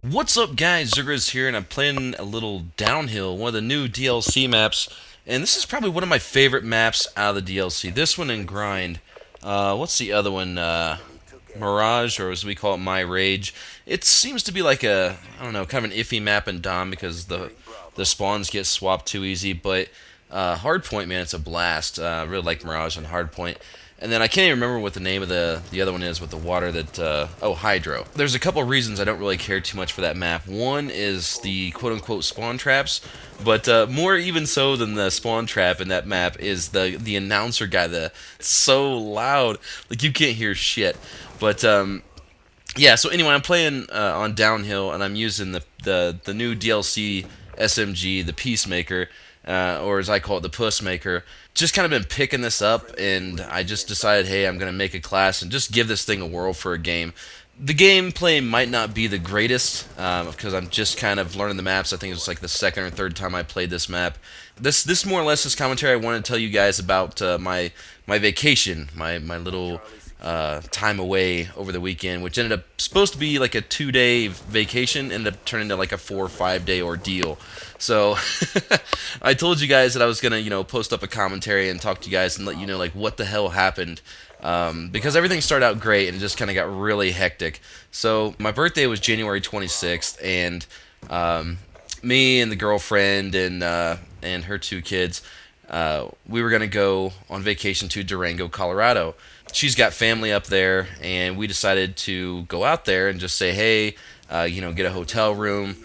What's up, guys? zzirGrizz here, and I'm playing a little Downhill, one of the new DLC maps. And this is probably one of my favorite maps out of the DLC. This one and Grind. What's the other one? Mirage, or as we call it, My Rage. It seems to be like a, I don't know, kind of an iffy map in Dom because the spawns get swapped too easy. But Hardpoint, man, it's a blast. I really like Mirage on Hardpoint. And then I can't even remember what the name of the other one is with the water that, oh, Hydro. There's a couple of reasons I don't really care too much for that map. One is the quote-unquote spawn traps, but more even so than the spawn trap in that map is the announcer guy. It's so loud, like you can't hear shit. But yeah, so anyway, I'm playing on Downhill, and I'm using the new DLC SMG, the Peacemaker, or as I call it, the Pussmaker. Just kind of been picking this up, and I just decided, hey, I'm going to make a class and just give this thing a whirl for a game. The gameplay might not be the greatest, because I'm just kind of learning the maps. I think it's like the second or third time I played this map. This more or less is commentary. I want to tell you guys about my vacation, my little time away over the weekend, which ended up supposed to be like a 2-day vacation, ended up turning into like a 4 or 5 day ordeal. So I told you guys that I was gonna, post up a commentary and talk to you guys and let you know like what the hell happened. Because everything started out great and it just kind of got really hectic. So my birthday was January 26th, and me and the girlfriend and her 2 kids, we were gonna go on vacation to Durango, Colorado. She's got family up there, and we decided to go out there and just say, hey, get a hotel room.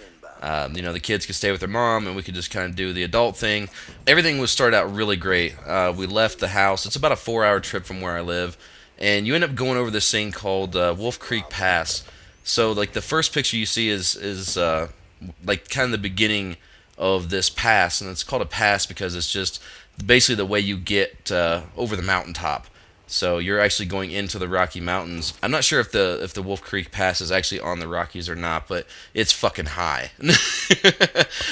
The kids could stay with their mom, and we could just kind of do the adult thing. Everything was started out really great. We left the house. It's about a 4-hour trip from where I live, and you end up going over this thing called Wolf Creek Pass. So, like, the first picture you see is like kind of the beginning of this pass, and it's called a pass because it's just basically the way you get over the mountaintop. So you're actually going into the Rocky Mountains. I'm not sure if the Wolf Creek Pass is actually on the Rockies or not, but it's fucking high.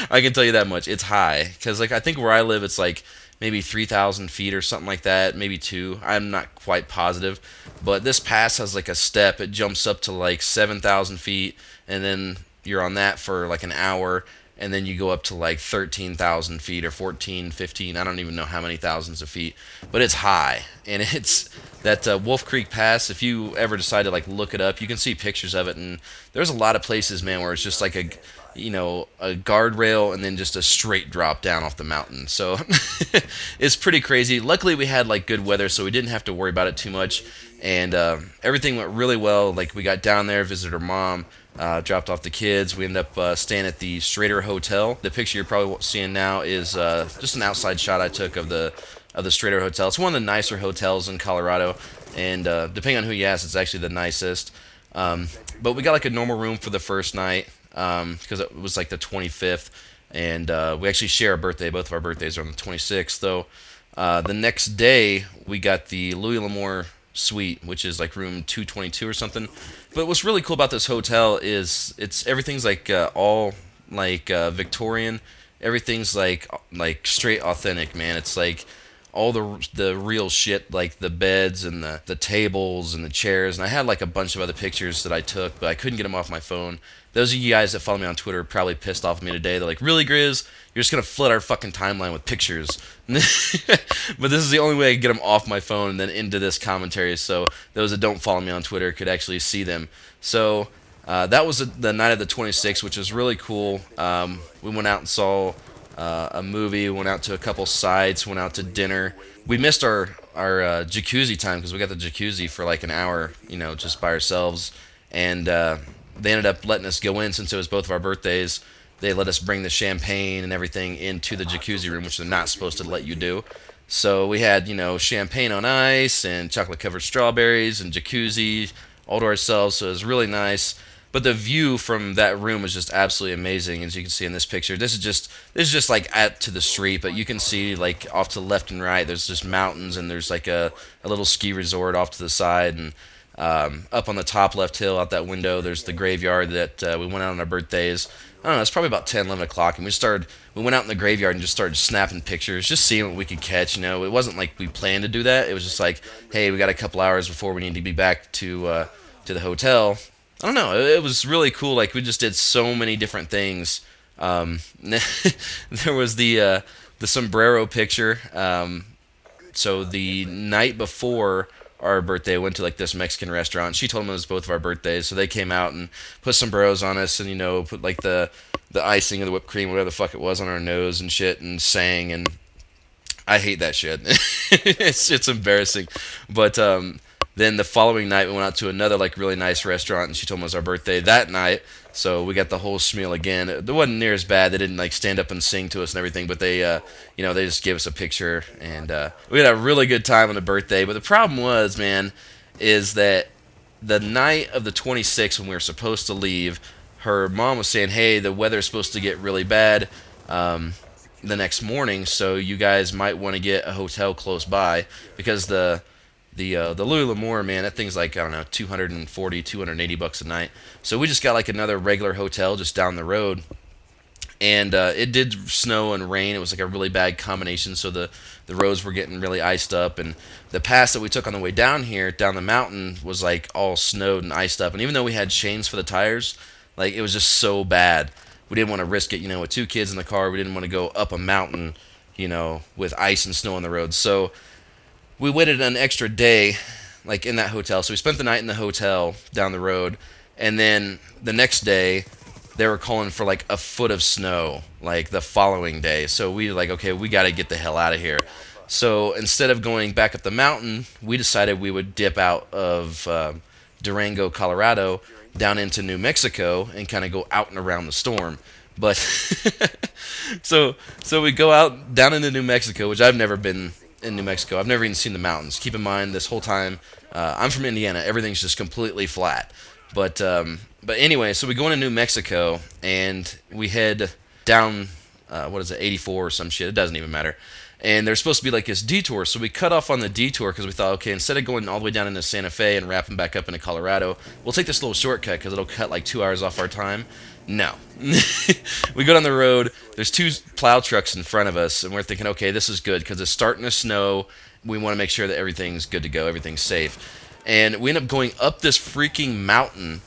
I can tell you that much. It's high because like I think where I live, it's like maybe 3,000 feet or something like that, maybe two. I'm not quite positive, but this pass has like a step. It jumps up to like 7,000 feet, and then you're on that for like an hour, and then you go up to like 13,000 feet or 14, 15, I don't even know how many thousands of feet, but it's high. And it's that Wolf Creek Pass. If you ever decide to like look it up, you can see pictures of it, and there's a lot of places, man, where it's just like a guardrail and then just a straight drop down off the mountain. So it's pretty crazy. Luckily, we had like good weather, so we didn't have to worry about it too much, and everything went really well. Like we got down there, visited her mom, dropped off the kids. We ended up staying at the Strader Hotel. The picture you're probably seeing now is just an outside shot I took of the Strader Hotel. It's one of the nicer hotels in Colorado, and depending on who you ask, it's actually the nicest. But we got like a normal room for the first night because it was like the 25th, and we actually share a birthday. Both of our birthdays are on the 26th, though. The next day, we got the Louis L'Amour suite, which is like room 222 or something. But what's really cool about this hotel is everything's like all like Victorian. Everything's like straight authentic, man. It's like all the real shit, like the beds and the tables and the chairs. And I had like a bunch of other pictures that I took, but I couldn't get them off my phone. Those of you guys that follow me on Twitter are probably pissed off at me today. They're like, really, Grizz? You're just going to flood our fucking timeline with pictures. But this is the only way I can get them off my phone and then into this commentary, so those that don't follow me on Twitter could actually see them. So that was the night of the 26th, which was really cool. We went out and saw a movie, went out to a couple sites, went out to dinner. We missed our jacuzzi time because we got the jacuzzi for like an hour, just by ourselves. And they ended up letting us go in since it was both of our birthdays. They let us bring the champagne and everything into the jacuzzi room, which they're not supposed to let you do. So we had, champagne on ice and chocolate-covered strawberries and jacuzzi all to ourselves. So it was really nice. But the view from that room is just absolutely amazing, as you can see in this picture. This is just like out to the street, but you can see like off to the left and right. There's just mountains, and there's like a little ski resort off to the side, and up on the top left hill out that window, there's the graveyard that we went out on our birthdays. I don't know, it's probably about 10, 11 o'clock, and we went out in the graveyard and just started snapping pictures, just seeing what we could catch. It wasn't like we planned to do that. It was just like, hey, we got a couple hours before we need to be back to the hotel. I don't know. It was really cool. Like we just did so many different things. There was the sombrero picture. So the night before our birthday, we went to like this Mexican restaurant. She told them it was both of our birthdays, so they came out and put sombreros on us, and put like the icing or the whipped cream, whatever the fuck it was, on our nose and shit, and sang. And I hate that shit. It's embarrassing, but then the following night we went out to another like really nice restaurant, and she told me it was our birthday that night. So we got the whole schmeal again. It wasn't near as bad. They didn't like stand up and sing to us and everything, but they just gave us a picture, and we had a really good time on the birthday. But the problem was, man, is that the night of the 26th when we were supposed to leave, her mom was saying, "Hey, the weather's supposed to get really bad the next morning, so you guys might want to get a hotel close by because the Louis L'Amour, man, that thing's like, I don't know, 240, 280 bucks a night. So we just got like another regular hotel just down the road. And it did snow and rain. It was like a really bad combination, so the roads were getting really iced up. And the pass that we took on the way down here, down the mountain, was like all snowed and iced up. And even though we had chains for the tires, like it was just so bad. We didn't want to risk it, with two kids in the car. We didn't want to go up a mountain, with ice and snow on the road. So we waited an extra day, like in that hotel. So we spent the night in the hotel down the road, and then the next day they were calling for like a foot of snow, like the following day. So we were like, okay, we got to get the hell out of here. So instead of going back up the mountain, we decided we would dip out of Durango, Colorado, down into New Mexico, and kind of go out and around the storm. But so we go out down into New Mexico, which I've never been in New Mexico. I've never even seen the mountains. Keep in mind, this whole time, I'm from Indiana. Everything's just completely flat. But anyway, so we go into New Mexico and we head down, 84 or some shit. It doesn't even matter. And there's supposed to be like this detour, so we cut off on the detour because we thought, okay, instead of going all the way down into Santa Fe and wrapping back up into Colorado, we'll take this little shortcut because it'll cut like 2 hours off our time. No. We go down the road, there's two plow trucks in front of us, and we're thinking, okay, this is good because it's starting to snow. We want to make sure that everything's good to go, everything's safe. And we end up going up this freaking mountain,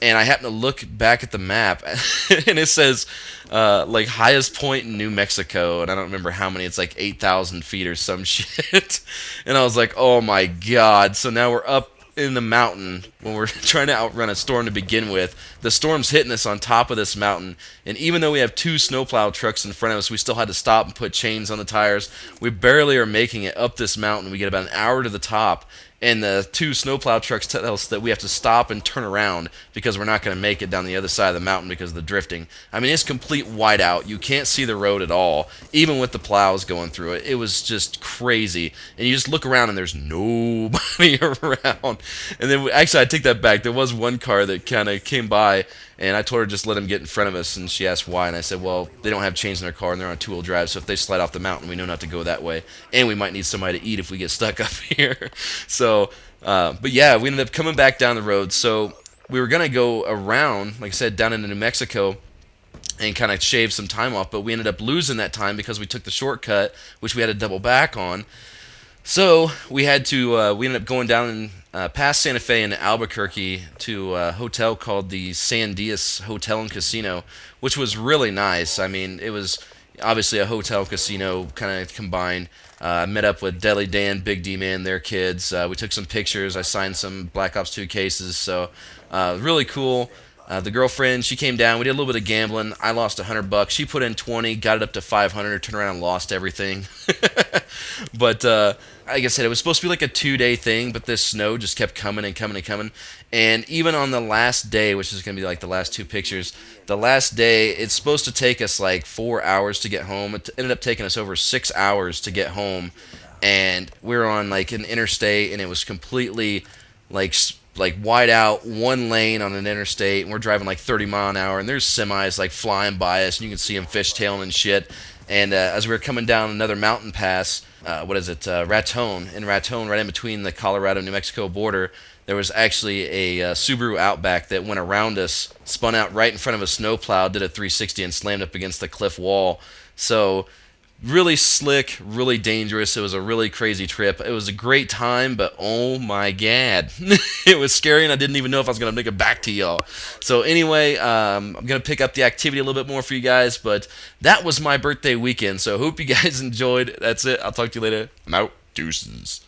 and I happen to look back at the map, and it says, like, highest point in New Mexico, and I don't remember how many, it's like 8,000 feet or some shit. And I was like, oh my god. So now we're up in the mountain when we're trying to outrun a storm to begin with. The storm's hitting us on top of this mountain, and even though we have two snowplow trucks in front of us, we still had to stop and put chains on the tires. We barely are making it up this mountain. We get about an hour to the top, and the two snowplow trucks tell us that we have to stop and turn around because we're not going to make it down the other side of the mountain because of the drifting. I mean, it's complete whiteout. You can't see the road at all, even with the plows going through it. It was just crazy. And you just look around and there's nobody around. And then, actually, I take that back. There was one car that kind of came by, and I told her just let him get in front of us, and she asked why, and I said, well, they don't have chains in their car, and they're on two-wheel drive, so if they slide off the mountain, we know not to go that way, and we might need somebody to eat if we get stuck up here. So, but yeah, we ended up coming back down the road, so we were going to go around, like I said, down into New Mexico, and kind of shave some time off, but we ended up losing that time because we took the shortcut, which we had to double back on. So we ended up going down past Santa Fe into Albuquerque to a hotel called the Sandias Hotel and Casino, which was really nice. I mean, it was obviously a hotel casino kind of combined. I met up with Deli Dan, Big D Man, their kids. We took some pictures. I signed some Black Ops 2 cases. So really cool. The girlfriend, she came down. We did a little bit of gambling. I lost $100. She put in 20, got it up to 500, turned around and lost everything. But like I said, it was supposed to be like a 2-day thing, but this snow just kept coming and coming and coming. And even on the last day, which is going to be like the last two pictures, the last day, it's supposed to take us like 4 hours to get home. It ended up taking us over 6 hours to get home. And we were on like an interstate, and it was completely like wide out, one lane on an interstate, and we're driving like 30 mile an hour, and there's semis like flying by us, and you can see them fishtailing and shit. And as we were coming down another mountain pass, Raton, right in between the Colorado-New Mexico border, there was actually a Subaru Outback that went around us, spun out right in front of a snowplow, did a 360, and slammed up against the cliff wall. So Really slick, really dangerous. It was a really crazy trip. It was a great time, but oh my god, it was scary, and I didn't even know if I was gonna make it back to y'all. So anyway, I'm gonna pick up the activity a little bit more for you guys, but that was my birthday weekend. So hope you guys enjoyed. That's it. I'll talk to you later. I'm out. Deuces.